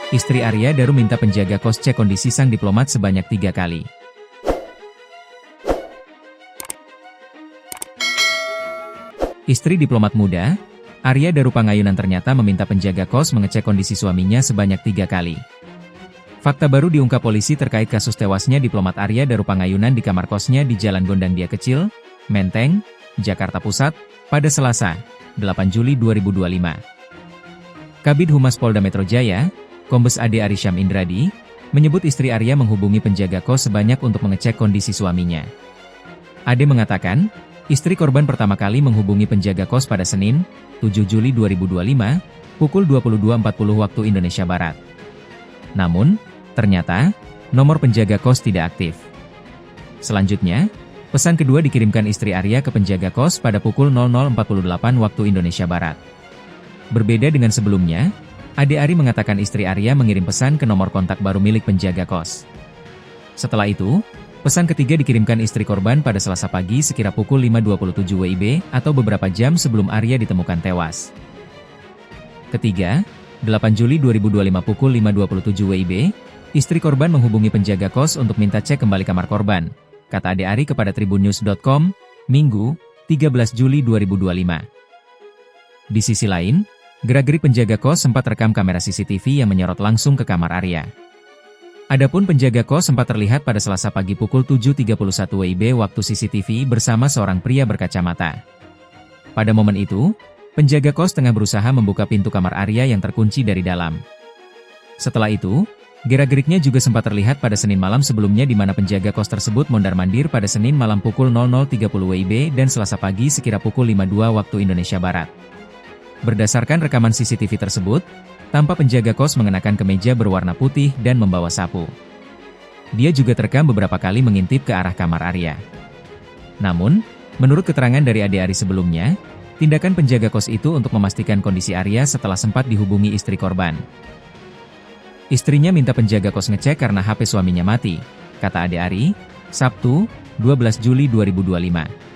Istri Arya Daru minta penjaga kos cek kondisi sang diplomat sebanyak 3 kali. Istri diplomat muda, Arya Daru Pangayunan ternyata meminta penjaga kos mengecek kondisi suaminya sebanyak 3 kali. Fakta baru diungkap polisi terkait kasus tewasnya diplomat Arya Daru Pangayunan di kamar kosnya di Jalan Gondangdia Kecil, Menteng, Jakarta Pusat, pada Selasa, 8 Juli 2025. Kabid Humas Polda Metro Jaya, Kombes Ade Arysyam Indradi, menyebut istri Arya menghubungi penjaga kos sebanyak untuk mengecek kondisi suaminya. Ade mengatakan, istri korban pertama kali menghubungi penjaga kos pada Senin, 7 Juli 2025, pukul 22.40 waktu Indonesia Barat. Namun, ternyata, nomor penjaga kos tidak aktif. Selanjutnya, pesan kedua dikirimkan istri Arya ke penjaga kos pada pukul 00.48 waktu Indonesia Barat. Berbeda dengan sebelumnya, Ade Ari mengatakan istri Arya mengirim pesan ke nomor kontak baru milik penjaga kos. Setelah itu, pesan ketiga dikirimkan istri korban pada Selasa pagi sekira pukul 5.27 WIB atau beberapa jam sebelum Arya ditemukan tewas. Ketiga, 8 Juli 2025 pukul 5.27 WIB, istri korban menghubungi penjaga kos untuk minta cek kembali kamar korban, kata Ade Ari kepada tribunnews.com, Minggu, 13 Juli 2025. Di sisi lain, gerak-gerik penjaga kos sempat rekam kamera CCTV yang menyorot langsung ke kamar Arya. Adapun penjaga kos sempat terlihat pada Selasa pagi pukul 7.31 WIB waktu CCTV bersama seorang pria berkacamata. Pada momen itu, penjaga kos tengah berusaha membuka pintu kamar Arya yang terkunci dari dalam. Setelah itu, gerak-geriknya juga sempat terlihat pada Senin malam sebelumnya di mana penjaga kos tersebut mondar-mandir pada Senin malam pukul 00.30 WIB dan Selasa pagi sekira pukul 5.02 waktu Indonesia Barat. Berdasarkan rekaman CCTV tersebut, tampak penjaga kos mengenakan kemeja berwarna putih dan membawa sapu. Dia juga terekam beberapa kali mengintip ke arah kamar Arya. Namun, menurut keterangan dari Ade Ari sebelumnya, tindakan penjaga kos itu untuk memastikan kondisi Arya setelah sempat dihubungi istri korban. Istrinya minta penjaga kos ngecek karena HP suaminya mati, kata Ade Ari, Sabtu, 12 Juli 2025.